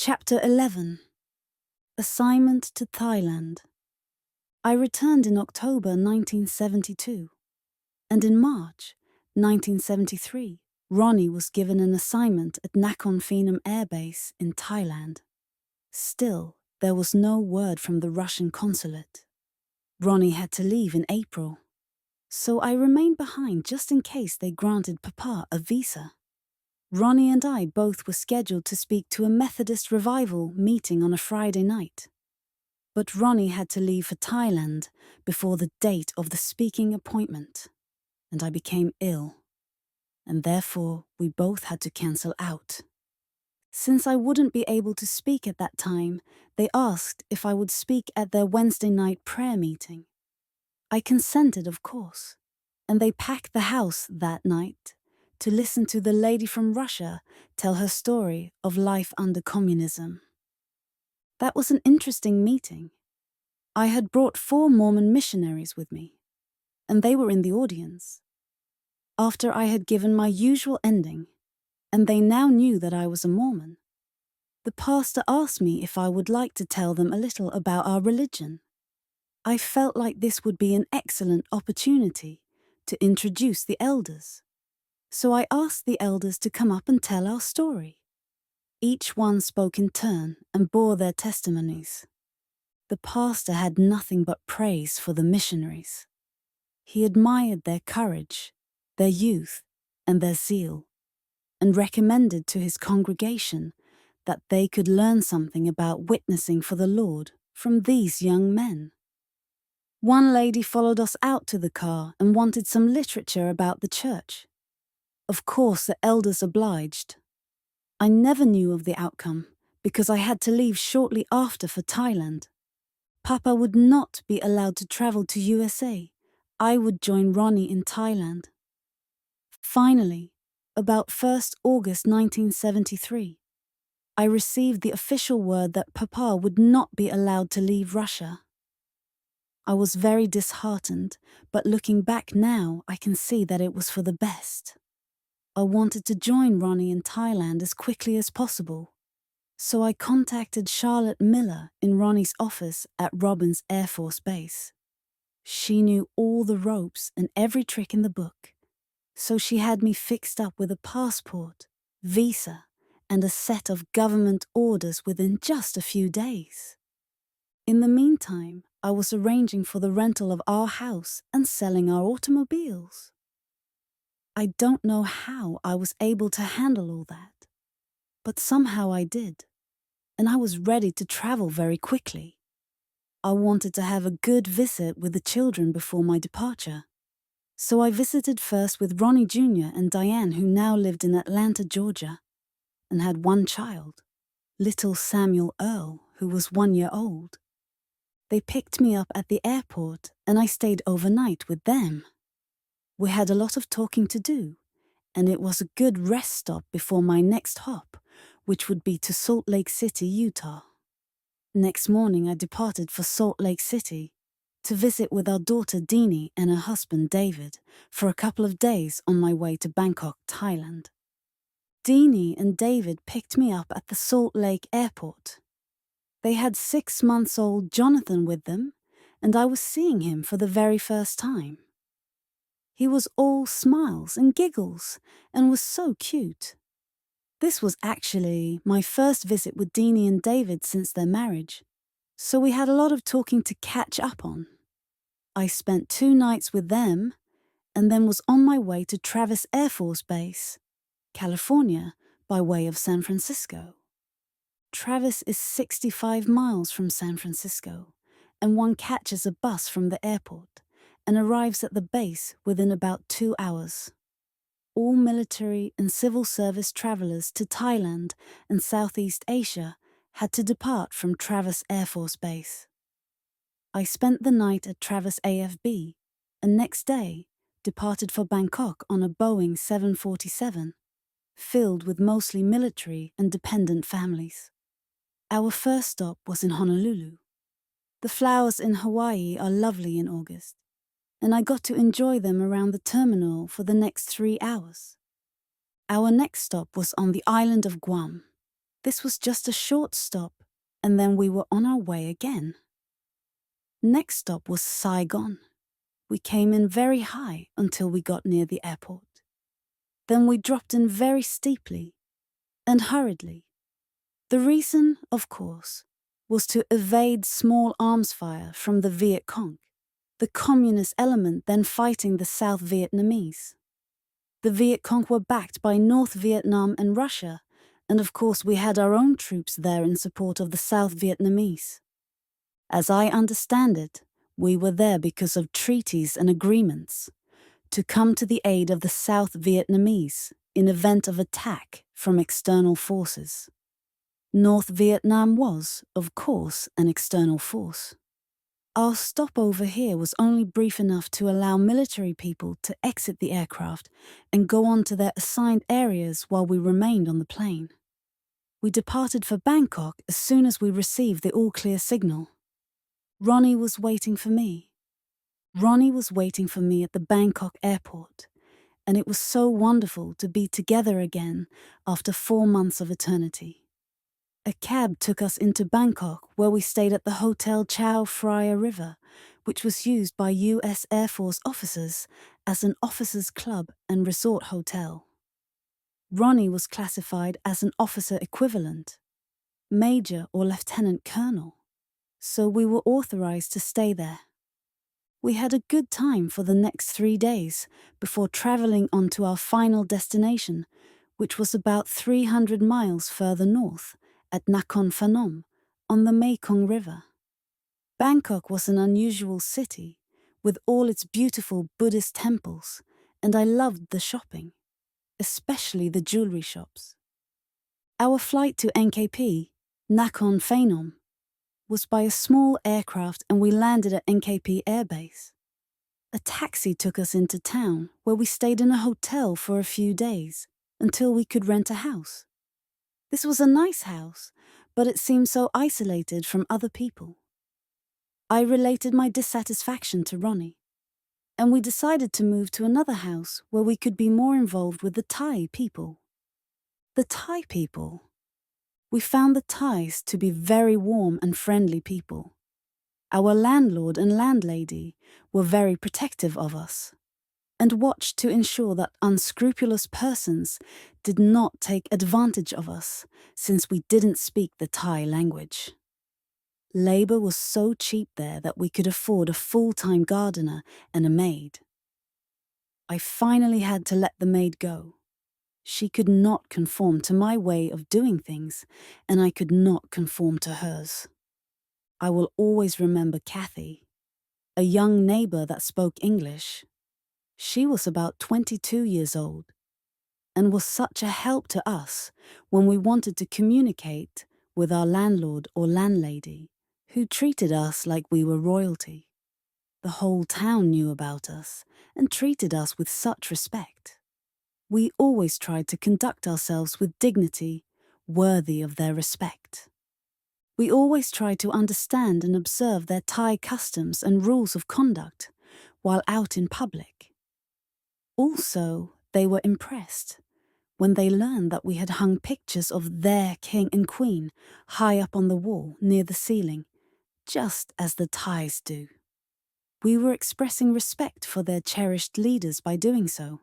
Chapter 11. Assignment to Thailand. I returned in October 1972, and in March 1973, Ronnie was given an assignment at Nakhon Phanom Air Base in Thailand. Still, there was no word from the Russian consulate. Ronnie had to leave in April, so I remained behind just in case they granted Papa a visa. Ronnie and I both were scheduled to speak to a Methodist revival meeting on a Friday night. But Ronnie had to leave for Thailand before the date of the speaking appointment, and I became ill, and therefore we both had to cancel out. Since I wouldn't be able to speak at that time, they asked if I would speak at their Wednesday night prayer meeting. I consented, of course, and they packed the house that night to listen to the lady from Russia tell her story of life under communism. That was an interesting meeting. I had brought 4 Mormon missionaries with me, and they were in the audience. After I had given my usual ending, and they now knew that I was a Mormon, the pastor asked me if I would like to tell them a little about our religion. I felt like this would be an excellent opportunity to introduce the elders. So I asked the elders to come up and tell our story. Each one spoke in turn and bore their testimonies. The pastor had nothing but praise for the missionaries. He admired their courage, their youth, and their zeal, and recommended to his congregation that they could learn something about witnessing for the Lord from these young men. One lady followed us out to the car and wanted some literature about the church. Of course, the elders obliged. I never knew of the outcome because I had to leave shortly after for Thailand. Papa would not be allowed to travel to USA. I would join Ronnie in Thailand. Finally, about 1st August 1973, I received the official word that Papa would not be allowed to leave Russia. I was very disheartened, but looking back now, I can see that it was for the best. I wanted to join Ronnie in Thailand as quickly as possible, so I contacted Charlotte Miller in Ronnie's office at Robins Air Force Base. She knew all the ropes and every trick in the book, so she had me fixed up with a passport, visa, and a set of government orders within just a few days. In the meantime, I was arranging for the rental of our house and selling our automobiles. I don't know how I was able to handle all that, but somehow I did, and I was ready to travel very quickly. I wanted to have a good visit with the children before my departure, so I visited first with Ronnie Jr. and Diane, who now lived in Atlanta, Georgia, and had 1 child, little Samuel Earl, who was 1 year old. They picked me up at the airport, and I stayed overnight with them. We had a lot of talking to do, and it was a good rest stop before my next hop, which would be to Salt Lake City, Utah. Next morning I departed for Salt Lake City to visit with our daughter Deanie and her husband David for a couple of days on my way to Bangkok, Thailand. Deanie and David picked me up at the Salt Lake airport. They had 6-month-old Jonathan with them, and I was seeing him for the very first time. He was all smiles and giggles and was so cute. This was actually my first visit with Deanie and David since their marriage, so we had a lot of talking to catch up on. I spent 2 nights with them and then was on my way to Travis Air Force Base, California, by way of San Francisco. Travis is 65 miles from San Francisco, and one catches a bus from the airport and arrives at the base within about 2 hours. All military and civil service travelers to Thailand and Southeast Asia had to depart from Travis Air Force Base. I spent the night at Travis AFB, and next day departed for Bangkok on a Boeing 747, filled with mostly military and dependent families. Our first stop was in Honolulu. The flowers in Hawaii are lovely in August, and I got to enjoy them around the terminal for the next 3 hours. Our next stop was on the island of Guam. This was just a short stop, and then we were on our way again. Next stop was Saigon. We came in very high until we got near the airport. Then we dropped in very steeply and hurriedly. The reason, of course, was to evade small arms fire from the Viet Cong, the communist element then fighting the South Vietnamese. The Viet Cong were backed by North Vietnam and Russia, and of course we had our own troops there in support of the South Vietnamese. As I understand it, we were there because of treaties and agreements, to come to the aid of the South Vietnamese in event of attack from external forces. North Vietnam was, of course, an external force. Our stopover here was only brief enough to allow military people to exit the aircraft and go on to their assigned areas while we remained on the plane. We departed for Bangkok as soon as we received the all-clear signal. Ronnie was waiting for me. Ronnie was waiting for me at the Bangkok airport, and it was so wonderful to be together again after 4 months of eternity. A cab took us into Bangkok, where we stayed at the Hotel Chao Phraya River, which was used by US Air Force officers as an officers' club and resort hotel. Ronnie was classified as an officer equivalent, major or lieutenant colonel, so we were authorized to stay there. We had a good time for the next 3 days before traveling on to our final destination, which was about 300 miles further north, at Nakhon Phanom, on the Mekong River. Bangkok was an unusual city, with all its beautiful Buddhist temples, and I loved the shopping, especially the jewelry shops. Our flight to NKP, Nakhon Phanom, was by a small aircraft and we landed at NKP Air Base. A taxi took us into town, where we stayed in a hotel for a few days, until we could rent a house. This was a nice house, but it seemed so isolated from other people. I related my dissatisfaction to Ronnie, and we decided to move to another house where we could be more involved with the Thai people. The Thai people. We found the Thais to be very warm and friendly people. Our landlord and landlady were very protective of us, and watched to ensure that unscrupulous persons did not take advantage of us, since we didn't speak the Thai language. Labor was so cheap there that we could afford a full-time gardener and a maid. I finally had to let the maid go. She could not conform to my way of doing things, and I could not conform to hers. I will always remember Kathy, a young neighbor that spoke English. She was about 22 years old and was such a help to us when we wanted to communicate with our landlord or landlady, who treated us like we were royalty. The whole town knew about us and treated us with such respect. We always tried to conduct ourselves with dignity, worthy of their respect. We always tried to understand and observe their Thai customs and rules of conduct while out in public. Also, they were impressed when they learned that we had hung pictures of their king and queen high up on the wall near the ceiling, just as the Thais do. We were expressing respect for their cherished leaders by doing so.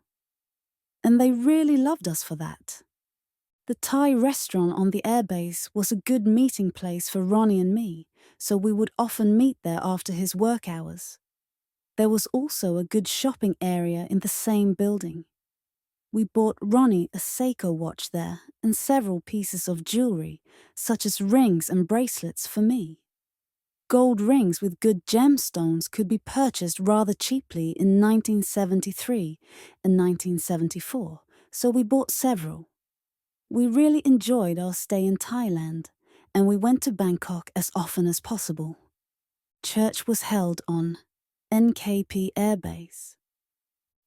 And they really loved us for that. The Thai restaurant on the airbase was a good meeting place for Ronnie and me, so we would often meet there after his work hours. There was also a good shopping area in the same building. We bought Ronnie a Seiko watch there and several pieces of jewelry, such as rings and bracelets for me. Gold rings with good gemstones could be purchased rather cheaply in 1973 and 1974, so we bought several. We really enjoyed our stay in Thailand, and we went to Bangkok as often as possible. Church was held on NKP Air Base.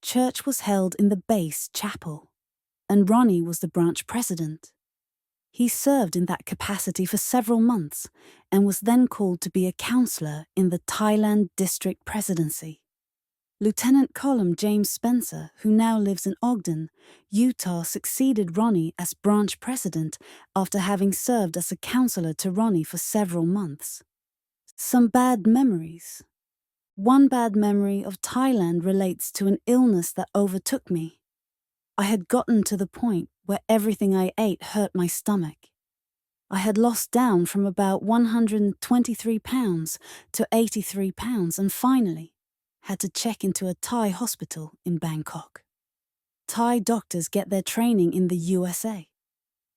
Church was held in the base chapel, and Ronnie was the branch president. He served in that capacity for several months and was then called to be a councillor in the Thailand District Presidency. Lieutenant Colonel James Spencer, who now lives in Ogden, Utah, succeeded Ronnie as branch president after having served as a counselor to Ronnie for several months. Some bad memories. One bad memory of Thailand relates to an illness that overtook me. I had gotten to the point where everything I ate hurt my stomach. I had lost down from about 123 pounds to 83 pounds and finally had to check into a Thai hospital in Bangkok. Thai doctors get their training in the USA,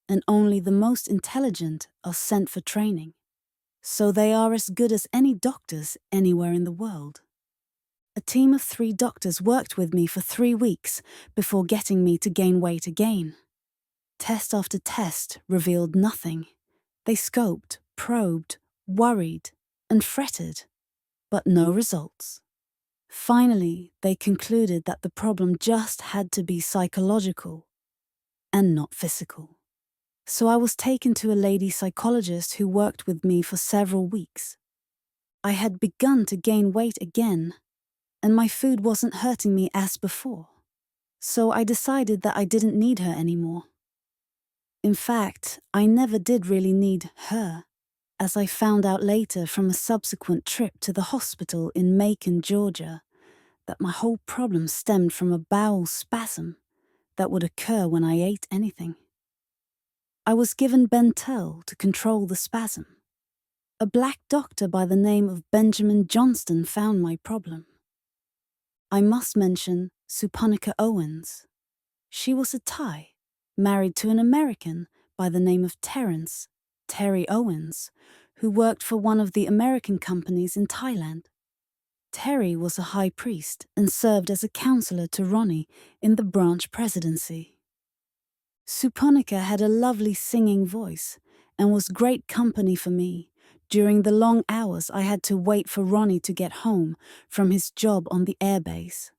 and only the most intelligent are sent for training. So they are as good as any doctors anywhere in the world. A team of 3 doctors worked with me for 3 weeks before getting me to gain weight again. Test after test revealed nothing. They scoped, probed, worried, and fretted, but no results. Finally, they concluded that the problem just had to be psychological and not physical. So I was taken to a lady psychologist who worked with me for several weeks. I had begun to gain weight again, and my food wasn't hurting me as before. So I decided that I didn't need her anymore. In fact, I never did really need her, as I found out later from a subsequent trip to the hospital in Macon, Georgia, that my whole problem stemmed from a bowel spasm that would occur when I ate anything. I was given Bentel to control the spasm. A black doctor by the name of Benjamin Johnston found my problem. I must mention Supanika Owens. She was a Thai, married to an American by the name of Terry Owens, who worked for one of the American companies in Thailand. Terry was a high priest and served as a counselor to Ronnie in the branch presidency. Supanika had a lovely singing voice and was great company for me during the long hours I had to wait for Ronnie to get home from his job on the airbase.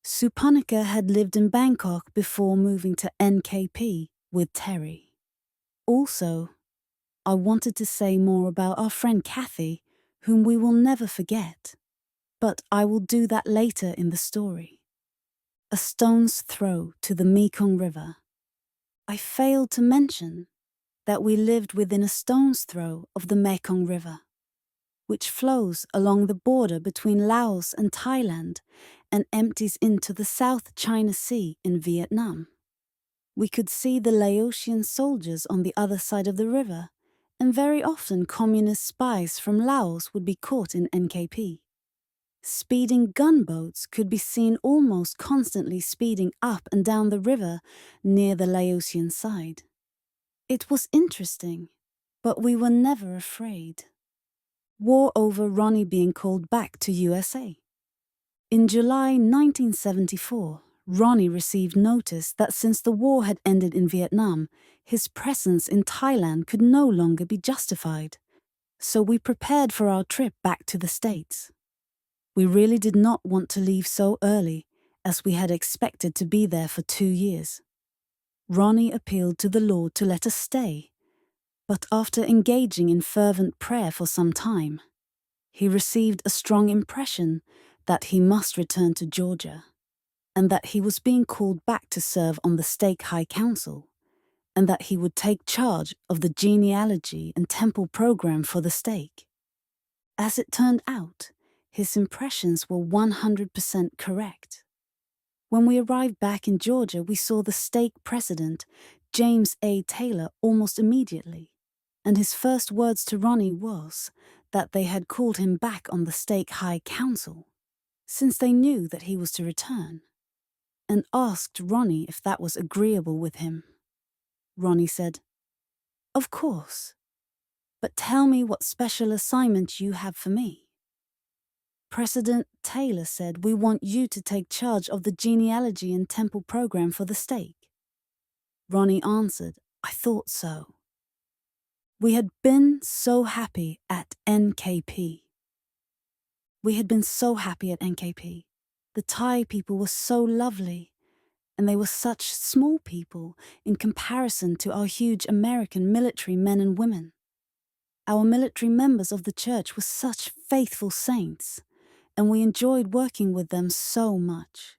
Supanika had lived in Bangkok before moving to NKP with Terry. Also, I wanted to say more about our friend Kathy, whom we will never forget, but I will do that later in the story. A stone's throw to the Mekong River. I failed to mention that we lived within a stone's throw of the Mekong River, which flows along the border between Laos and Thailand and empties into the South China Sea in Vietnam. We could see the Laotian soldiers on the other side of the river, and very often communist spies from Laos would be caught in NKP. Speeding gunboats could be seen almost constantly speeding up and down the river near the Laotian side. It was interesting, but we were never afraid. War over Ronnie being called back to USA. In July 1974, Ronnie received notice that since the war had ended in Vietnam, his presence in Thailand could no longer be justified. So we prepared for our trip back to the States. We really did not want to leave so early, as we had expected to be there for 2 years. Ronnie appealed to the Lord to let us stay, but after engaging in fervent prayer for some time, he received a strong impression that he must return to Georgia, and that he was being called back to serve on the Stake High Council, and that he would take charge of the genealogy and temple program for the stake. As it turned out, his impressions were 100% correct. When we arrived back in Georgia, we saw the stake president, James A. Taylor, almost immediately, and his first words to Ronnie was that they had called him back on the Stake High Council, since they knew that he was to return, and asked Ronnie if that was agreeable with him. Ronnie said, "Of course, but tell me what special assignment you have for me." President Taylor said, "We want you to take charge of the genealogy and temple program for the stake." Ronnie answered, "I thought so." We had been so happy at NKP. The Thai people were so lovely, and they were such small people in comparison to our huge American military men and women. Our military members of the church were such faithful saints, and we enjoyed working with them so much.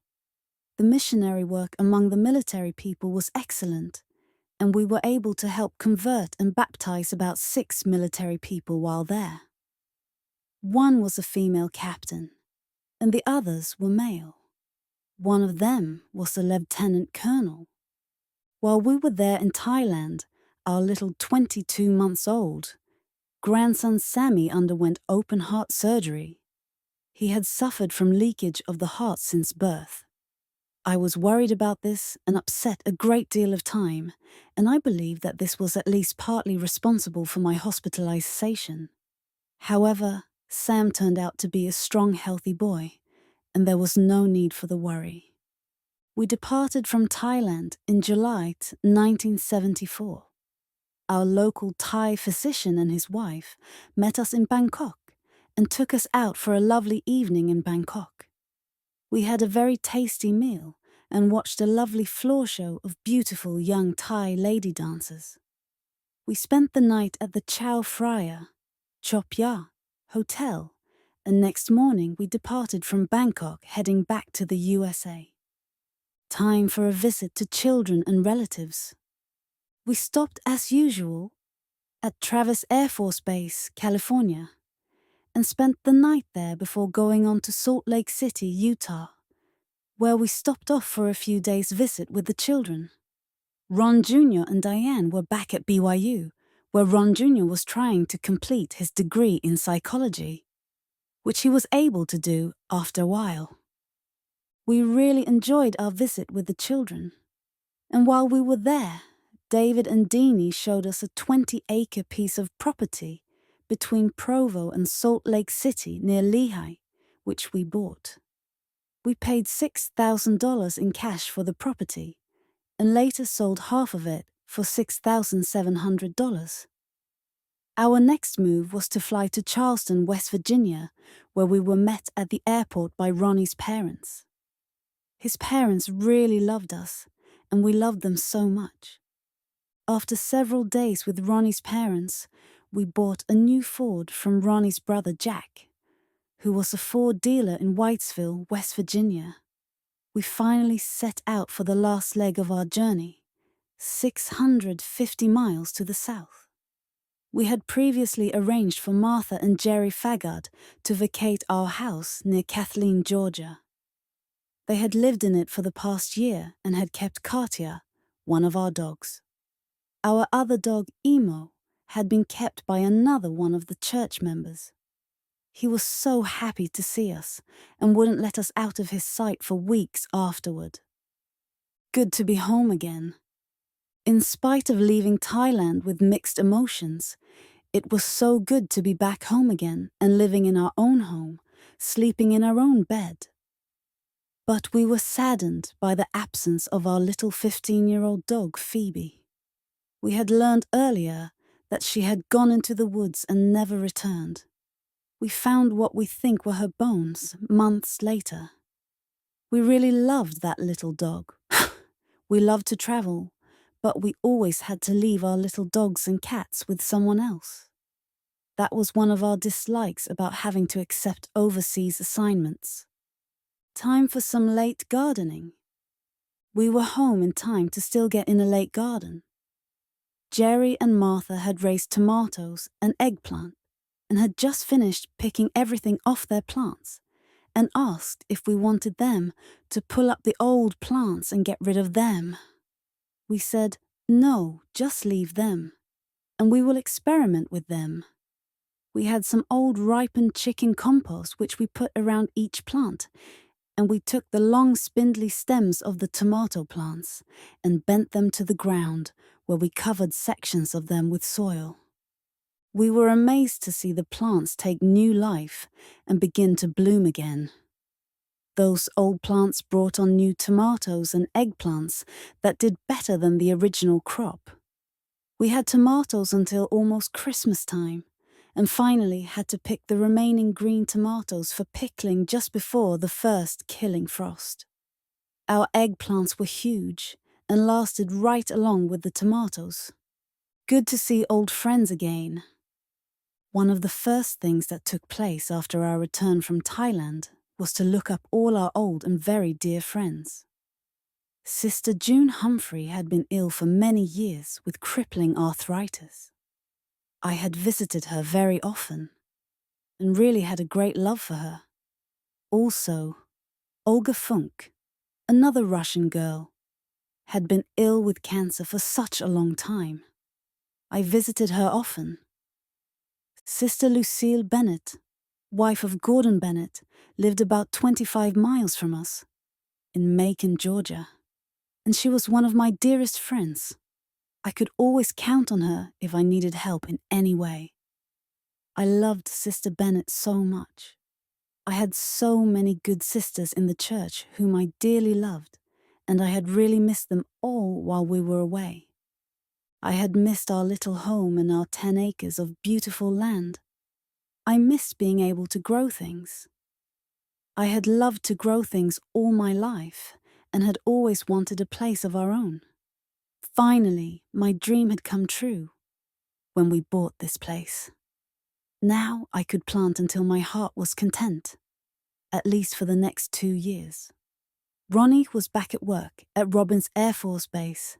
The missionary work among the military people was excellent, and we were able to help convert and baptize about 6 military people while there. One was a female captain, and the others were male. One of them was a lieutenant colonel. While we were there in Thailand, our little 22 months old grandson Sammy underwent open heart surgery. He had suffered from leakage of the heart since birth. I was worried about this and upset a great deal of time, and I believe that this was at least partly responsible for my hospitalization. However, Sam turned out to be a strong, healthy boy, and there was no need for the worry. We departed from Thailand in July 1974. Our local Thai physician and his wife met us in Bangkok and took us out for a lovely evening in Bangkok. We had a very tasty meal and watched a lovely floor show of beautiful young Thai lady dancers. We spent the night at the Chao Phraya, Chop Ya, hotel, and next morning we departed from Bangkok heading back to the USA. Time for a visit to children and relatives. We stopped as usual at Travis Air Force Base, California, and spent the night there before going on to Salt Lake City, Utah, where we stopped off for a few days' visit with the children. Ron Jr. and Diane were back at BYU, where Ron Jr. was trying to complete his degree in psychology, which he was able to do after a while. We really enjoyed our visit with the children, and while we were there, David and Deanie showed us a 20-acre piece of property between Provo and Salt Lake City near Lehi, which we bought. We paid $6,000 in cash for the property and later sold half of it for $6,700. Our next move was to fly to Charleston, West Virginia, where we were met at the airport by Ronnie's parents. His parents really loved us, and we loved them so much. After several days with Ronnie's parents, we bought a new Ford from Ronnie's brother Jack, who was a Ford dealer in Whitesville, West Virginia. We finally set out for the last leg of our journey, 650 miles to the south. We had previously arranged for Martha and Jerry Fagard to vacate our house near Kathleen, Georgia. They had lived in it for the past year and had kept Katia, one of our dogs. Our other dog, Emo, had been kept by another one of the church members. He was so happy to see us and wouldn't let us out of his sight for weeks afterward. Good to be home again. In spite of leaving Thailand with mixed emotions, it was so good to be back home again and living in our own home, sleeping in our own bed. But we were saddened by the absence of our little 15-year-old dog, Phoebe. We had learned earlier that she had gone into the woods and never returned. We found what we think were her bones months later. We really loved that little dog. We loved to travel, but we always had to leave our little dogs and cats with someone else. That was one of our dislikes about having to accept overseas assignments. Time for some late gardening. We were home in time to still get in a late garden. Jerry and Martha had raised tomatoes and eggplant and had just finished picking everything off their plants and asked if we wanted them to pull up the old plants and get rid of them. We said, no, just leave them, and we will experiment with them. We had some old ripened chicken compost which we put around each plant, and we took the long spindly stems of the tomato plants and bent them to the ground, where we covered sections of them with soil. We were amazed to see the plants take new life and begin to bloom again. Those old plants brought on new tomatoes and eggplants that did better than the original crop. We had tomatoes until almost Christmas time, and finally had to pick the remaining green tomatoes for pickling just before the first killing frost. Our eggplants were huge and lasted right along with the tomatoes. Good to see old friends again. One of the first things that took place after our return from Thailand was to look up all our old and very dear friends. Sister June Humphrey had been ill for many years with crippling arthritis. I had visited her very often and really had a great love for her. Also, Olga Funk, another Russian girl, had been ill with cancer for such a long time. I visited her often. Sister Lucille Bennett, wife of Gordon Bennett, lived about 25 miles from us, in Macon, Georgia, and she was one of my dearest friends. I could always count on her if I needed help in any way. I loved Sister Bennett so much. I had so many good sisters in the church whom I dearly loved, and I had really missed them all while we were away. I had missed our little home and our 10 acres of beautiful land. I missed being able to grow things. I had loved to grow things all my life and had always wanted a place of our own. Finally, my dream had come true when we bought this place. Now I could plant until my heart was content, at least for the next 2 years. Ronnie was back at work at Robins Air Force Base.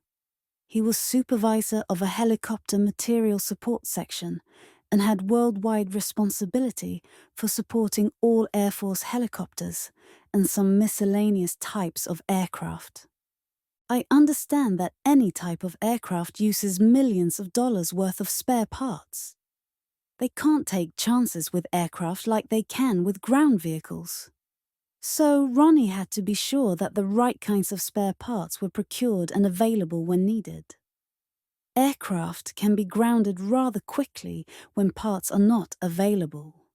He was supervisor of a helicopter material support section and had worldwide responsibility for supporting all Air Force helicopters and some miscellaneous types of aircraft. I understand that any type of aircraft uses millions of dollars worth of spare parts. They can't take chances with aircraft like they can with ground vehicles. So Ronnie had to be sure that the right kinds of spare parts were procured and available when needed. Aircraft can be grounded rather quickly when parts are not available.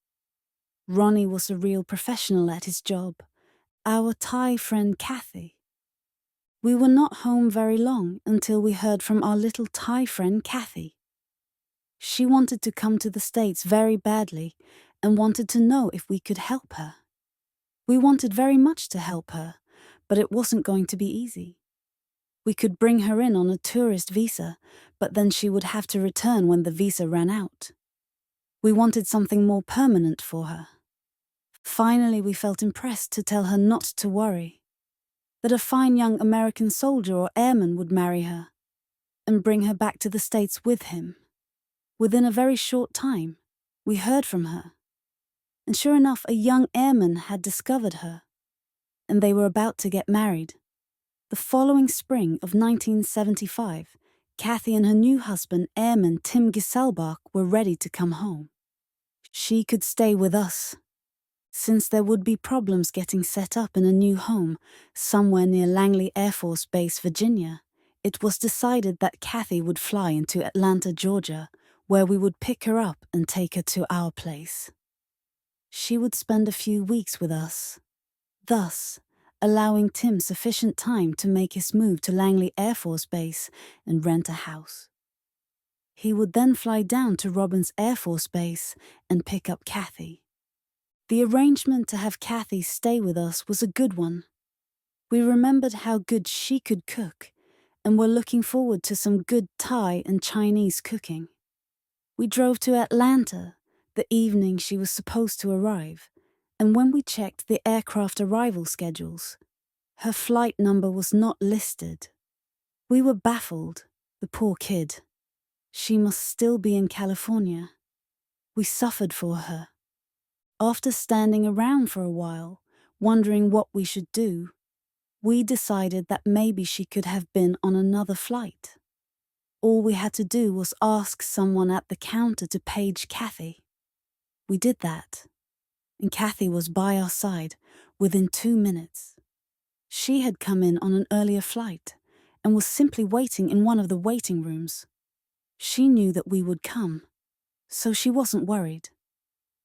Ronnie was a real professional at his job, our Thai friend Kathy. We were not home very long until we heard from our little Thai friend Kathy. She wanted to come to the States very badly and wanted to know if we could help her. We wanted very much to help her, but it wasn't going to be easy. We could bring her in on a tourist visa, but then she would have to return when the visa ran out. We wanted something more permanent for her. Finally, we felt impressed to tell her not to worry, that a fine young American soldier or airman would marry her and bring her back to the States with him. Within a very short time, we heard from her. And sure enough, a young airman had discovered her, and they were about to get married. The following spring of 1975, Kathy and her new husband, Airman Tim Gisselbach, were ready to come home. She could stay with us. Since there would be problems getting set up in a new home somewhere near Langley Air Force Base, Virginia, it was decided that Kathy would fly into Atlanta, Georgia, where we would pick her up and take her to our place. She would spend a few weeks with us, thus allowing Tim sufficient time to make his move to Langley Air Force Base and rent a house. He would then fly down to Robins Air Force Base and pick up Kathy. The arrangement to have Kathy stay with us was a good one. We remembered how good she could cook and were looking forward to some good Thai and Chinese cooking. We drove to Atlanta the evening she was supposed to arrive, and when we checked the aircraft arrival schedules, her flight number was not listed. We were baffled, the poor kid. She must still be in California. We suffered for her. After standing around for a while, wondering what we should do, we decided that maybe she could have been on another flight. All we had to do was ask someone at the counter to page Kathy. We did that, and Kathy was by our side within 2 minutes. She had come in on an earlier flight and was simply waiting in one of the waiting rooms. She knew that we would come, so she wasn't worried.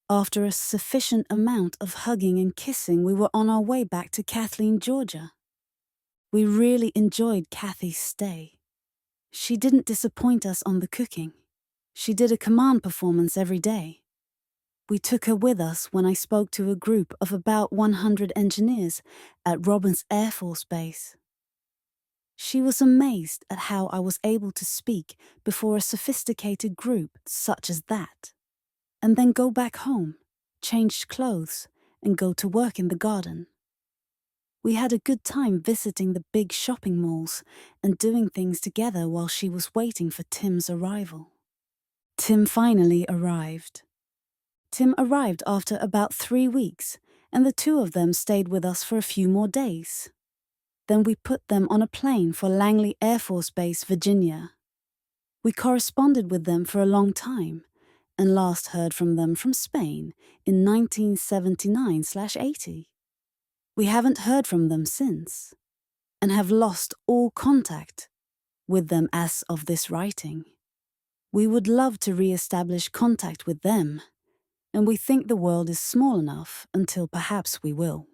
After a sufficient amount of hugging and kissing, we were on our way back to Kathleen, Georgia. We really enjoyed Kathy's stay. She didn't disappoint us on the cooking. She did a command performance every day. We took her with us when I spoke to a group of about 100 engineers at Robins Air Force Base. She was amazed at how I was able to speak before a sophisticated group such as that. and then go back home, change clothes, and go to work in the garden. We had a good time visiting the big shopping malls and doing things together while she was waiting for Tim's arrival. Tim finally arrived. Tim arrived after about 3 weeks, and the two of them stayed with us for a few more days. Then we put them on a plane for Langley Air Force Base, Virginia. We corresponded with them for a long time, and last heard from them from Spain in 1979/80. We haven't heard from them since, and have lost all contact with them as of this writing. We would love to re-establish contact with them, and we think the world is small enough until perhaps we will.